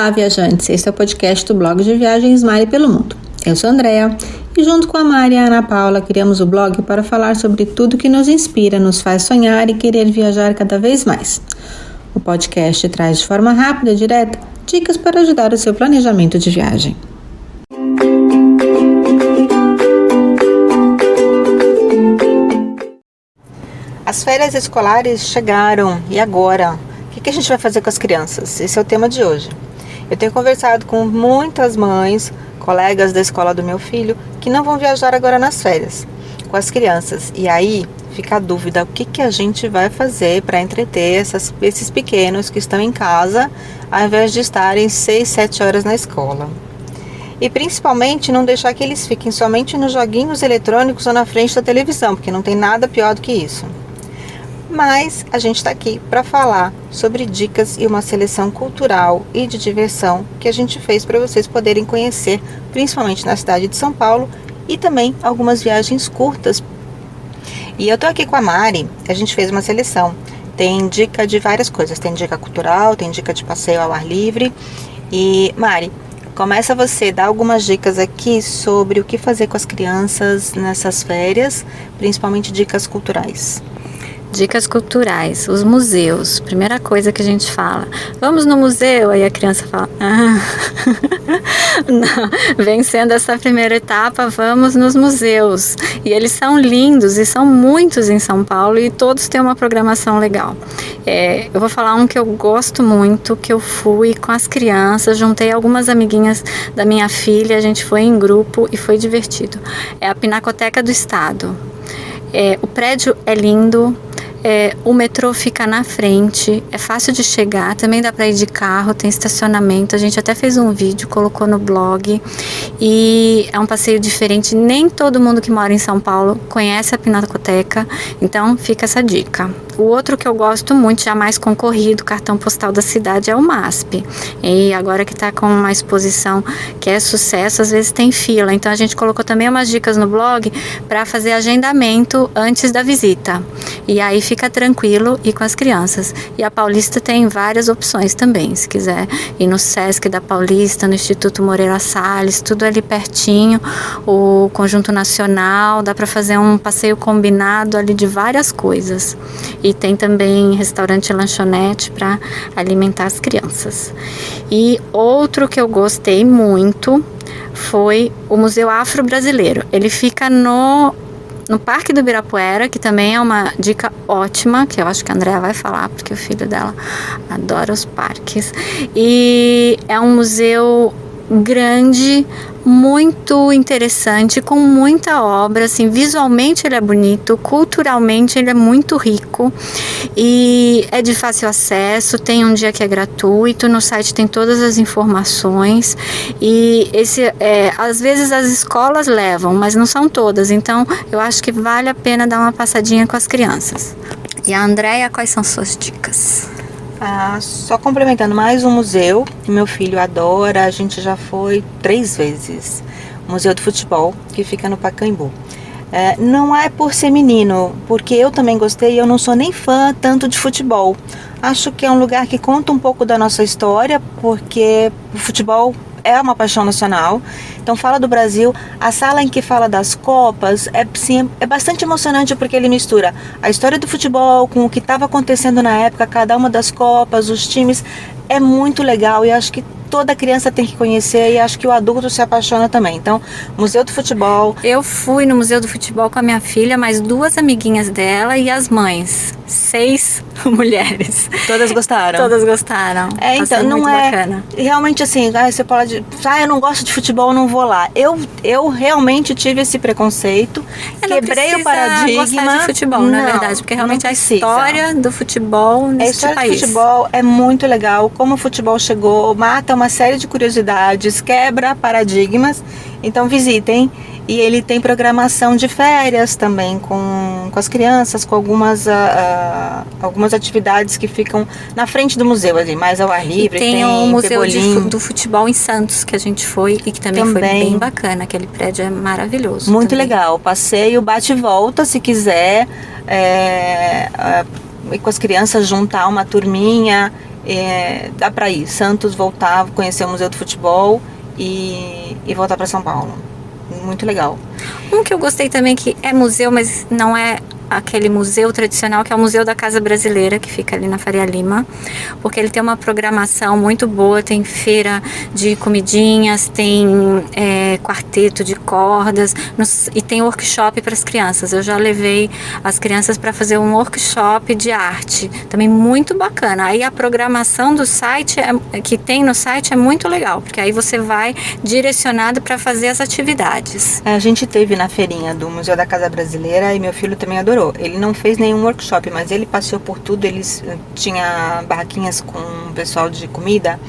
Olá, viajantes! Este é o podcast do blog de viagens Mari pelo Mundo. Eu sou a Andrea e junto com a Mari e a Ana Paula criamos o blog para falar sobre tudo que nos inspira, nos faz sonhar e querer viajar cada vez mais. O podcast traz de forma rápida e direta dicas para ajudar o seu planejamento de viagem. As férias escolares chegaram e agora? O que a gente vai fazer com as crianças? Esse é o tema de hoje. Eu tenho conversado com muitas mães, colegas da escola do meu filho, que não vão viajar agora nas férias com as crianças. E aí fica a dúvida, o que a gente vai fazer para entreter esses pequenos que estão em casa, ao invés de estarem 6, 7 horas na escola. E principalmente não deixar que eles fiquem somente nos joguinhos eletrônicos ou na frente da televisão, porque não tem nada pior do que isso. Mas a gente está aqui para falar sobre dicas e uma seleção cultural e de diversão que a gente fez para vocês poderem conhecer, principalmente na cidade de São Paulo, e também algumas viagens curtas. E eu tô aqui com a Mari, a gente fez uma seleção. Tem dica de várias coisas, tem dica cultural, tem dica de passeio ao ar livre. E Mari, começa você, dá algumas dicas aqui sobre o que fazer com as crianças nessas férias, principalmente dicas culturais. Dicas culturais, os museus. Primeira coisa que a gente fala, vamos no museu? Aí a criança fala, não, vencendo essa primeira etapa, vamos nos museus. E eles são lindos e são muitos em São Paulo e todos têm uma programação legal. Eu vou falar um que eu gosto muito, que eu fui com as crianças, juntei algumas amiguinhas da minha filha, a gente foi em grupo e foi divertido. É a Pinacoteca do Estado. O prédio é lindo. O metrô fica na frente, é fácil de chegar, também dá para ir de carro, tem estacionamento, a gente até fez um vídeo, colocou no blog e é um passeio diferente, nem todo mundo que mora em São Paulo conhece a Pinacoteca, então fica essa dica. O outro que eu gosto muito, já mais concorrido, cartão postal da cidade, é o MASP, e agora que está com uma exposição que é sucesso, às vezes tem fila, então a gente colocou também umas dicas no blog para fazer agendamento antes da visita, e aí fica tranquilo e com as crianças. E a Paulista tem várias opções também, se quiser ir no Sesc da Paulista, no Instituto Moreira Salles, tudo ali pertinho, o Conjunto Nacional, dá para fazer um passeio combinado ali de várias coisas. E tem também restaurante e lanchonete para alimentar as crianças. E outro que eu gostei muito foi o Museu Afro-Brasileiro. Ele fica no Parque do Ibirapuera, que também é uma dica ótima, que eu acho que a Andrea vai falar, porque o filho dela adora os parques. E é um museu grande, muito interessante, com muita obra, assim, visualmente ele é bonito, culturalmente ele é muito rico e é de fácil acesso, tem um dia que é gratuito, no site tem todas as informações e às vezes as escolas levam, mas não são todas, então eu acho que vale a pena dar uma passadinha com as crianças. E a Andrea, quais são suas dicas? Só complementando, mais um museu que meu filho adora, a gente já foi 3 vezes. O Museu do Futebol, que fica no Pacaembu. Não é por ser menino, porque eu também gostei, eu não sou nem fã tanto de futebol. Acho que é um lugar que conta um pouco da nossa história, porque o futebol é uma paixão nacional. Então fala do Brasil, a sala em que fala das Copas é bastante emocionante porque ele mistura a história do futebol com o que estava acontecendo na época, cada uma das Copas, os times, é muito legal e acho que toda criança tem que conhecer e acho que o adulto se apaixona também. Então, Museu do Futebol. Eu fui no Museu do Futebol com a minha filha, mais 2 amiguinhas dela e as mães. 6 mulheres. Todas gostaram? Todas gostaram. Então, não muito bacana. Realmente assim, você pode... eu não gosto de futebol, não vou lá. Eu realmente tive esse preconceito, quebrei o paradigma. Gostar de futebol, na verdade, porque realmente a história do futebol nesse país. A história do futebol é muito legal, como o futebol chegou, mata uma série de curiosidades, quebra paradigmas, então visitem. E ele tem programação de férias também com as crianças, com algumas atividades que ficam na frente do museu, ali, mais ao ar livre. E tem o Museu do Futebol em Santos, que a gente foi e que também foi bem bacana. Aquele prédio é maravilhoso. Muito também. Legal. Passeio, bate e volta, se quiser. E com as crianças juntar uma turminha. dá para ir. Santos, voltar, conhecer o Museu do Futebol e voltar para São Paulo. Muito legal. Um que eu gostei também, que é museu, mas não é aquele museu tradicional, que é o Museu da Casa Brasileira, que fica ali na Faria Lima, porque ele tem uma programação muito boa, tem feira de comidinhas, tem quarteto de cordas e tem workshop para as crianças. Eu já levei as crianças para fazer um workshop de arte, também muito bacana. Aí a programação do site, que tem no site, é muito legal, porque aí você vai direcionado para fazer as atividades. A gente teve na feirinha do Museu da Casa Brasileira e meu filho também adorou. Ele não fez nenhum workshop, mas ele passeou por tudo. Eles tinha barraquinhas com o pessoal de comida,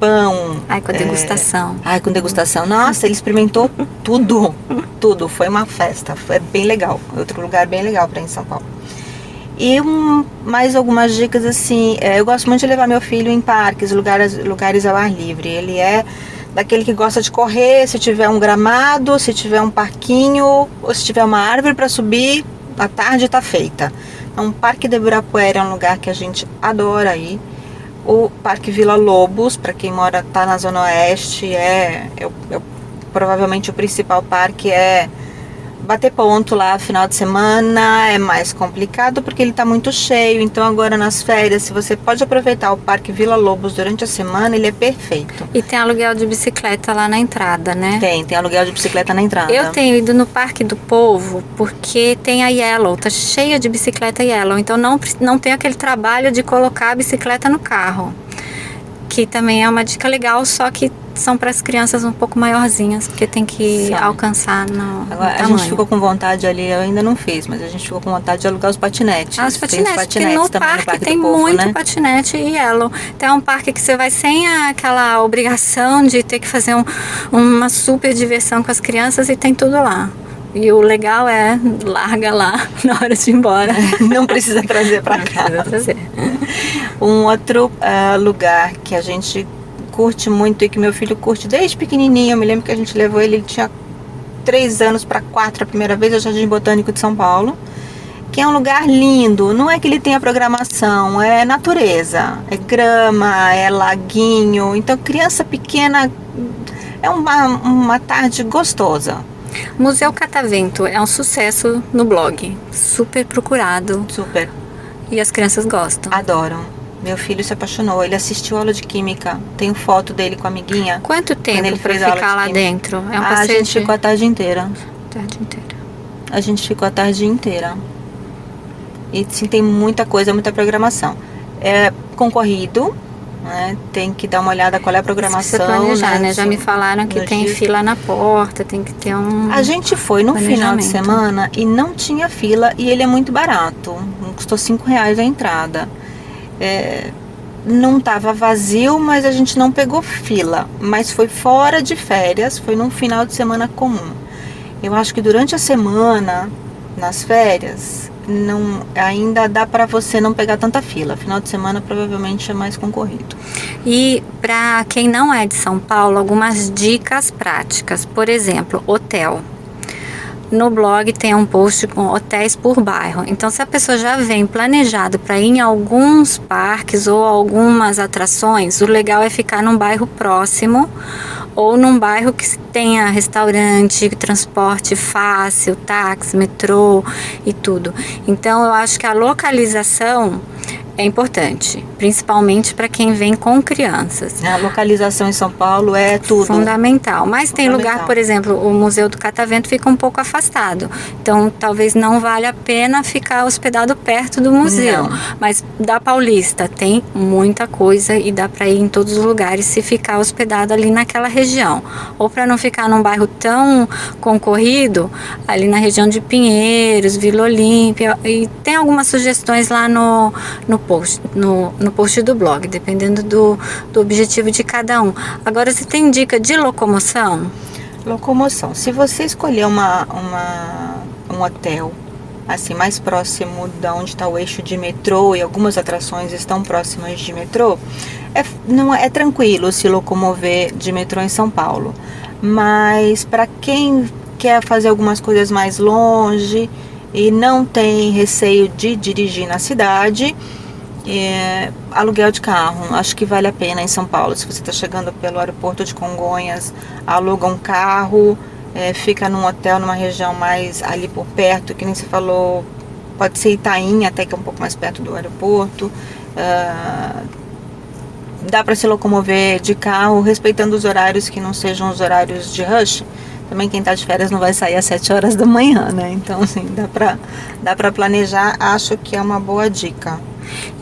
pão. Com degustação. Com degustação. Nossa, ele experimentou tudo. Tudo. Foi uma festa. Foi bem legal. Outro lugar bem legal para ir em São Paulo. E mais algumas dicas assim. Eu gosto muito de levar meu filho em parques, lugares ao ar livre. Ele é daquele que gosta de correr, se tiver um gramado, se tiver um parquinho, ou se tiver uma árvore para subir, à tarde está feita. Então, o Parque do Ibirapuera é um lugar que a gente adora ir. O Parque Vila Lobos, para quem tá na Zona Oeste, provavelmente o principal parque é bater ponto lá final de semana. É mais complicado porque ele está muito cheio. Então agora nas férias, se você pode aproveitar o Parque Vila Lobos durante a semana, ele é perfeito. E tem aluguel de bicicleta lá na entrada, né? Tem aluguel de bicicleta na entrada. Eu tenho ido no Parque do Povo porque tem a Yellow, tá cheia de bicicleta Yellow. Então não tem aquele trabalho de colocar a bicicleta no carro, que também é uma dica legal, só que são para as crianças um pouco maiorzinhas, porque tem que alcançar no Agora, tamanho. A gente ficou com vontade ali, eu ainda não fiz, mas a gente ficou com vontade de alugar os patinetes. Os patinetes, tem os patinetes porque também no parque tem do Povo, muito né? patinete e Yellow. Então é um parque que você vai sem aquela obrigação de ter que fazer uma super diversão com as crianças, e tem tudo lá. E o legal é, larga lá na hora de ir embora. Não precisa trazer para cá. Não precisa trazer. Um outro lugar que a gente curte muito e que meu filho curte desde pequenininho, eu me lembro que a gente levou ele tinha 3 anos para 4 a primeira vez, é o Jardim Botânico de São Paulo, que é um lugar lindo. Não é que ele tenha programação, é natureza, é grama, é laguinho. Então criança pequena, é uma tarde gostosa. Museu Catavento é um sucesso no blog, super procurado. Super. E as crianças gostam. Adoram. Meu filho se apaixonou, ele assistiu aula de química, tenho foto dele com a amiguinha. Quanto tempo para ficar lá dentro? É um passeio? A gente ficou a tarde inteira. A gente ficou a tarde inteira. E sim, tem muita coisa, muita programação. É concorrido, né? Tem que dar uma olhada qual é a programação. Precisa planejar, né? Já me falaram que tem fila na porta, tem que ter um... A gente foi no final de semana e não tinha fila, e ele é muito barato. Custou R$5 a entrada. Não estava vazio, mas a gente não pegou fila. Mas foi fora de férias, foi num final de semana comum. Eu acho que durante a semana, nas férias, ainda dá para você não pegar tanta fila. Final de semana provavelmente é mais concorrido. E para quem não é de São Paulo, algumas dicas práticas. Por exemplo, hotel. No blog tem um post com hotéis por bairro. Então, se a pessoa já vem planejado para ir em alguns parques ou algumas atrações, o legal é ficar num bairro próximo ou num bairro que tenha restaurante, transporte fácil, táxi, metrô e tudo. Então, eu acho que a localização é importante, principalmente para quem vem com crianças. A localização em São Paulo é tudo. Fundamental. Mas tem lugar, por exemplo, o Museu do Catavento fica um pouco afastado. Então, talvez não valha a pena ficar hospedado perto do museu. Não. Mas da Paulista tem muita coisa e dá para ir em todos os lugares se ficar hospedado ali naquela região. Ou para não ficar num bairro tão concorrido, ali na região de Pinheiros, Vila Olímpia. E tem algumas sugestões lá no post do blog, dependendo do objetivo de cada um. Agora, você tem dica de locomoção? Locomoção. Se você escolher um hotel assim mais próximo da onde está o eixo de metrô, e algumas atrações estão próximas de metrô, não é tranquilo se locomover de metrô em São Paulo. Mas para quem quer fazer algumas coisas mais longe e não tem receio de dirigir na cidade, Aluguel de carro, acho que vale a pena em São Paulo. Se você está chegando pelo aeroporto de Congonhas, aluga um carro, fica num hotel numa região mais ali por perto, que nem você falou, pode ser Itaim, até que é um pouco mais perto do aeroporto. Dá para se locomover de carro, respeitando os horários que não sejam os horários de rush. Também quem está de férias não vai sair às 7 horas da manhã, né? Então, assim, dá pra planejar, acho que é uma boa dica.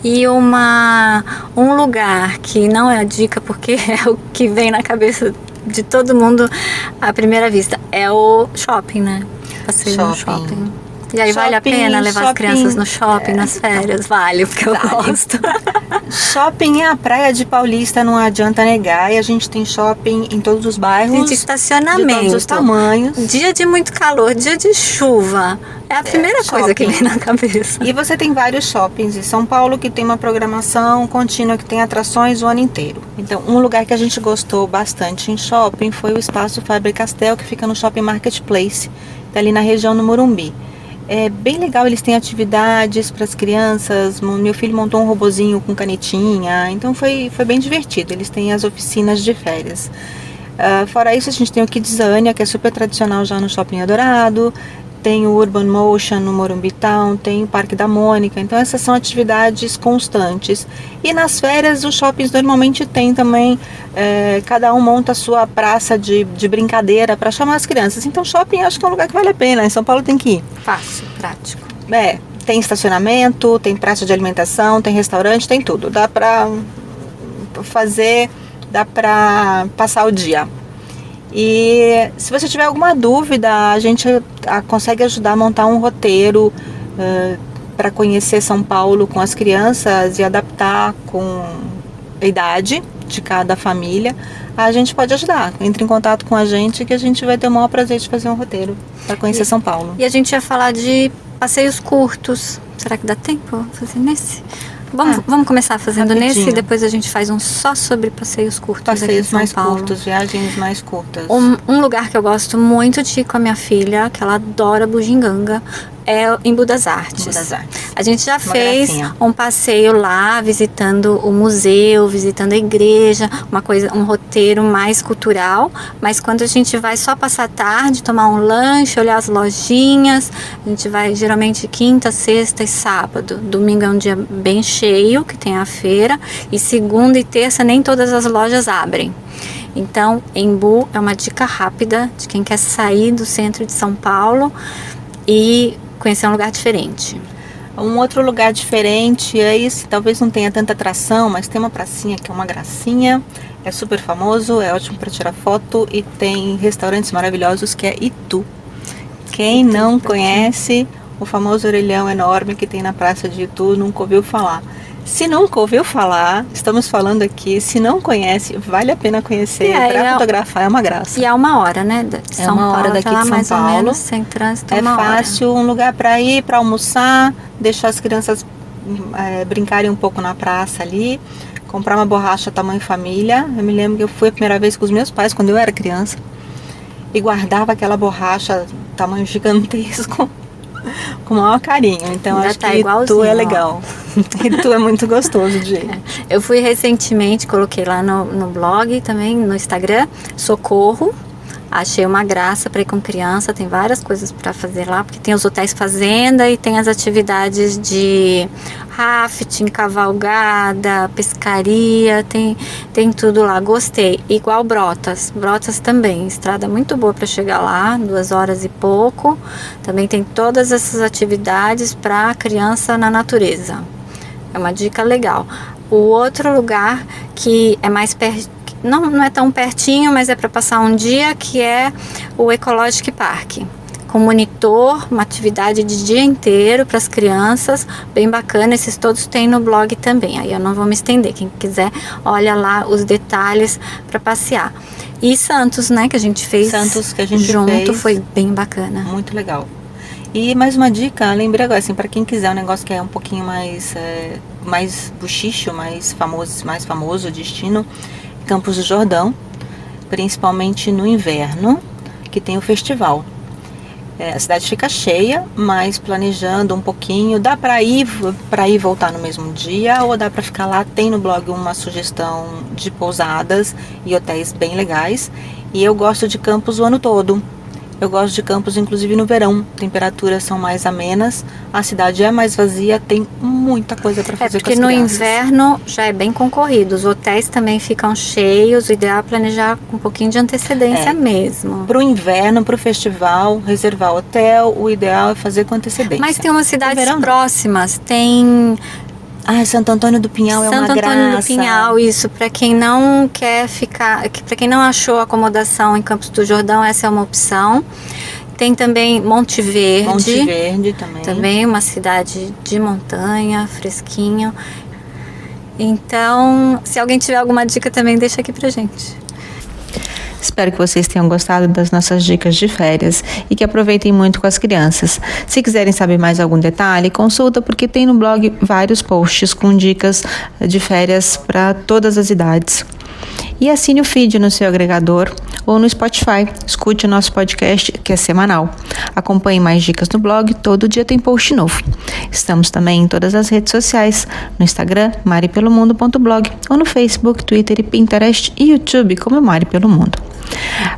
E um lugar que não é a dica, porque é o que vem na cabeça de todo mundo à primeira vista, é o shopping, né? Passeio no shopping. E aí vale a pena levar as crianças no shopping, nas férias? Vale, porque eu gosto. Shopping é a praia de Paulista, não adianta negar. E a gente tem shopping em todos os bairros. Gente, estacionamento. De todos os tamanhos. Dia de muito calor, dia de chuva. É a primeira coisa que vem na cabeça. E você tem vários shoppings em São Paulo que tem uma programação contínua, que tem atrações o ano inteiro. Então, um lugar que a gente gostou bastante em shopping foi o Espaço Faber-Castell, que fica no Shopping Marketplace, tá ali na região do Morumbi. É bem legal, eles têm atividades para as crianças. Meu filho montou um robozinho com canetinha, então foi bem divertido. Eles têm as oficinas de férias. Fora isso, a gente tem o Kidzania, que é super tradicional já no Shopping Eldorado. Tem o Urban Motion no Morumbi Town, tem o Parque da Mônica. Então essas são atividades constantes. E nas férias os shoppings normalmente tem também, cada um monta a sua praça de brincadeira para chamar as crianças. Então shopping acho que é um lugar que vale a pena, em São Paulo tem que ir. Fácil, prático. Tem estacionamento, tem praça de alimentação, tem restaurante, tem tudo. Dá para passar o dia. E se você tiver alguma dúvida, a gente consegue ajudar a montar um roteiro para conhecer São Paulo com as crianças e adaptar com a idade de cada família. A gente pode ajudar. Entre em contato com a gente que a gente vai ter o maior prazer de fazer um roteiro para conhecer São Paulo. E a gente ia falar de passeios curtos. Será que dá tempo fazer nesse? Vamos começar fazendo rapidinho. Nesse e depois a gente faz um só sobre passeios curtos. Passeios aqui em São Paulo. Curtos, viagens mais curtas. Um lugar que eu gosto muito de ir com a minha filha, que ela adora Bugiganga, é Embu das Artes. A gente já fez um passeio lá, visitando o museu, visitando a igreja, um roteiro mais cultural, mas quando a gente vai só passar a tarde, tomar um lanche, olhar as lojinhas, a gente vai geralmente quinta, sexta e sábado. Domingo é um dia bem cheio, que tem a feira, e segunda e terça nem todas as lojas abrem. Então, Embu é uma dica rápida de quem quer sair do centro de São Paulo e conhecer um lugar diferente. Um outro lugar diferente é esse, talvez não tenha tanta atração, mas tem uma pracinha que é uma gracinha, é super famoso, é ótimo para tirar foto e tem restaurantes maravilhosos, que é Itu. Quem não conhece o famoso orelhão enorme que tem na praça de Itu, nunca ouviu falar. Se nunca ouviu falar, estamos falando aqui, se não conhece, vale a pena conhecer, para fotografar é uma graça. E é 1 hora, né? É 1 hora daqui de São mais Paulo. Ou menos, sem trânsito, é fácil, um lugar para ir, para almoçar, deixar as crianças brincarem um pouco na praça ali, comprar uma borracha tamanho família. Eu me lembro que eu fui a primeira vez com os meus pais, quando eu era criança, e guardava aquela borracha tamanho gigantesco, com o maior carinho. Então acho que Itu é legal. Itu é muito gostoso de ir. Eu fui recentemente, coloquei lá no blog também, no Instagram, Socorro. Achei uma graça para ir com criança, tem várias coisas para fazer lá, porque tem os hotéis fazenda e tem as atividades de rafting, cavalgada, pescaria, tem tudo lá. Gostei. Igual Brotas também, estrada muito boa para chegar lá, 2 horas e pouco. Também tem todas essas atividades para criança na natureza. É uma dica legal. O outro lugar que é mais perto, não é tão pertinho, mas é para passar um dia, que é o Ecologic Park, com monitor, uma atividade de dia inteiro para as crianças, bem bacana. Esses todos tem no blog também, aí eu não vou me estender, quem quiser olha lá os detalhes para passear. E Santos, né, que a gente fez junto, foi bem bacana. Muito legal. E mais uma dica, lembrei agora, assim, para quem quiser um negócio que é um pouquinho mais buchicho, mais famoso, destino, Campos do Jordão, principalmente no inverno, que tem o festival. A cidade fica cheia, mas planejando um pouquinho, dá para ir e voltar no mesmo dia, ou dá para ficar lá. Tem no blog uma sugestão de pousadas e hotéis bem legais. E eu gosto de Campos o ano todo. Eu gosto de Campos, inclusive no verão. Temperaturas são mais amenas, a cidade é mais vazia, tem muita coisa para fazer com as crianças. Porque no inverno já é bem concorrido, os hotéis também ficam cheios, o ideal é planejar com um pouquinho de antecedência mesmo. Para o inverno, para o festival, reservar hotel, o ideal é fazer com antecedência. Mas tem umas cidades próximas, tem... Santo Antônio do Pinhal é uma graça. Santo Antônio do Pinhal, isso, para quem não quer ficar, para quem não achou acomodação em Campos do Jordão, essa é uma opção. Tem também Monte Verde. Monte Verde também. Também uma cidade de montanha, fresquinho. Então, se alguém tiver alguma dica também, deixa aqui pra gente. Espero que vocês tenham gostado das nossas dicas de férias e que aproveitem muito com as crianças. Se quiserem saber mais algum detalhe, consulta, porque tem no blog vários posts com dicas de férias para todas as idades. E assine o feed no seu agregador ou no Spotify. Escute o nosso podcast, que é semanal. Acompanhe mais dicas no blog, todo dia tem post novo. Estamos também em todas as redes sociais, no Instagram, maripelomundo.blog, ou no Facebook, Twitter, e Pinterest e YouTube, como Mari Pelo Mundo.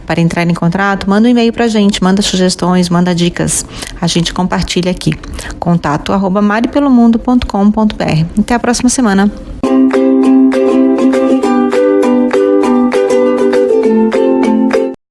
Para entrar em contato, manda um e-mail pra gente, manda sugestões, manda dicas. A gente compartilha aqui. contato@maripelomundo.com.br. Até a próxima semana.